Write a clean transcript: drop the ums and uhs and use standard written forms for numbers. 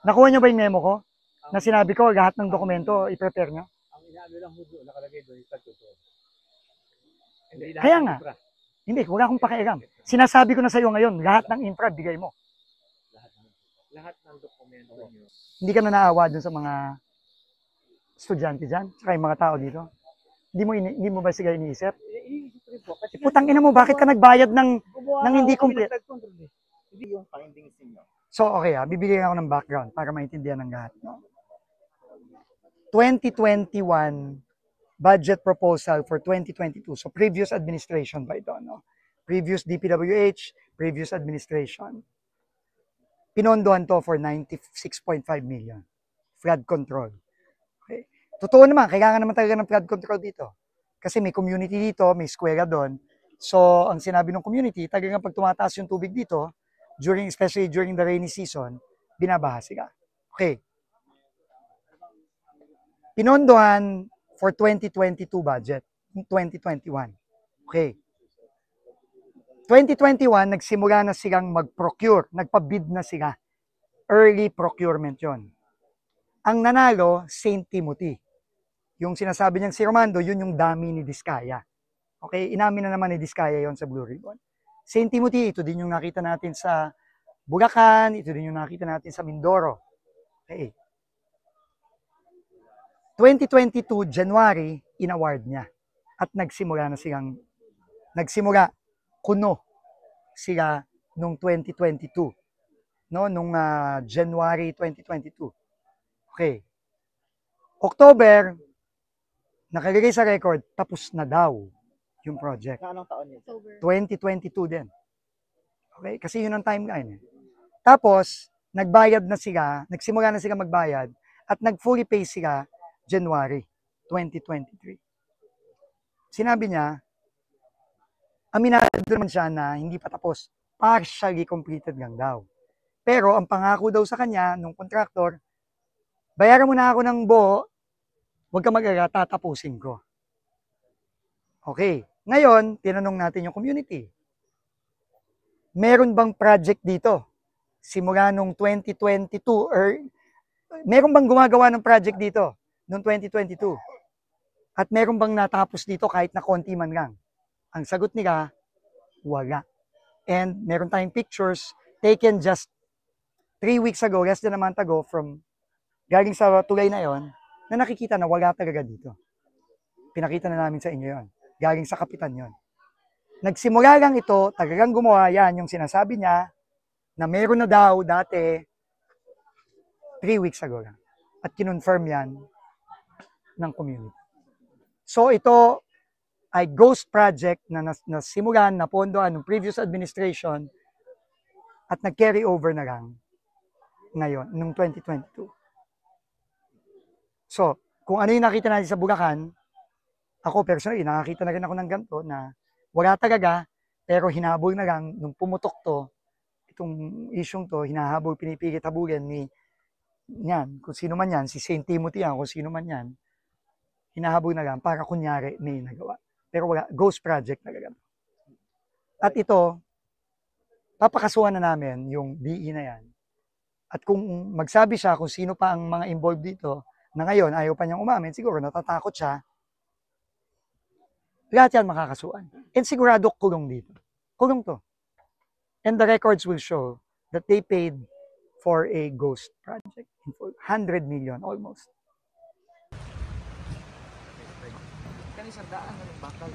Nakuha nyo ba yung memo ko? Na sinabi ko, lahat ng dokumento, i-prepare nyo? Ang inaano lang mo doon, nakalagay doon yung statuto. Kaya nga. Hindi, wala akong pakialam. Sinasabi ko na sa iyo ngayon, lahat ng infra, bigay mo. Lahat ng dokumento nyo. Hindi ka na naawa dun sa mga estudyante dyan, saka yung mga tao dito. Hindi mo ba sila iniisip? Putang ina mo, bakit ka nagbayad ng hindi complete? Hindi yung findings niyo. So, okay bibigyan ako ng background para maintindihan ng lahat. No? 2021 budget proposal for 2022. So, previous administration ba ito? No? Previous DPWH, previous administration. Pinondohan to for 96.5 million. Flood control. Okay. Totoo naman, kailangan naman talaga ng flood control dito. Kasi may community dito, may eskwela doon. So, ang sinabi ng community, talagang pag tumataas yung tubig dito, especially during the rainy season, binabaha sila. Okay. Pinondohan for 2022 budget, 2021. Okay. 2021, nagsimula na silang mag-procure, nagpa-bid na sila. Early procurement yon. Ang nanalo, St. Timothy. Yung sinasabi niyang si Romando, yun yung dami ni Diskaya. Okay, inamin na naman ni Diskaya yon sa Blue Ribbon. St. Timothy, ito din yung nakita natin sa Bulacan, ito din yung nakita natin sa Mindoro. Okay. 2022, January, in-award niya. At nagsimula kuno sila nung 2022. No, nung January 2022. Okay. October, nakalagay sa record, tapos na daw yung project. Anong taon yun? 2022 din. Okay? Kasi yun ang timeline. Tapos, nagbayad na sila, nagsimula na sila magbayad, at nag-fully pay sila January 2023. Sinabi niya, aminado naman siya na hindi pa tapos, partially completed lang daw. Pero ang pangako daw sa kanya, nung contractor, bayaran mo na ako ng buo, huwag ka mag-alala, tatapusin ko. Okay. Ngayon, tinanong natin yung community. Meron bang project dito? Simula nung 2022, meron bang gumagawa ng project dito nung 2022? At meron bang natapos dito kahit na konti man lang? Ang sagot nila, wala. And meron tayong pictures taken just 3 weeks ago, less than a month ago, galing sa tulay na yon, na nakikita na wala talaga dito. Pinakita na namin sa inyo yon. Galing sa kapitan yon. Nagsimula lang ito, talagang gumawa yan, yung sinasabi niya, na meron na daw dati 3 weeks ago lang. At kinonfirm yan ng community. So ito ay ghost project na nasimulan, napondohan ng previous administration at nag-carry over na lang ngayon, nung 2022. So, kung ano yung nakita natin sa Bulacan, ako personally, nakakita na rin ako ng ganito na wala talaga, pero hinabol na lang nung pumutok to, itong isyong to, hinahabol, pinipilit habulin ni yan, kung sino man yan, si St. Timothy yan, kung sino man yan, hinahabol na lang para kunyari may nagawa. Pero wala, ghost project talaga. At ito, papakasuhan na namin yung DE na yan. At kung magsabi siya kung sino pa ang mga involved dito, na ngayon ayaw pa niyang umamin, siguro natatakot siya, lahat yan makakasuhan. And sigurado kulong dito. Kulong to. And the records will show that they paid for a ghost project. 100 million almost. Kani sa daan ng bakal.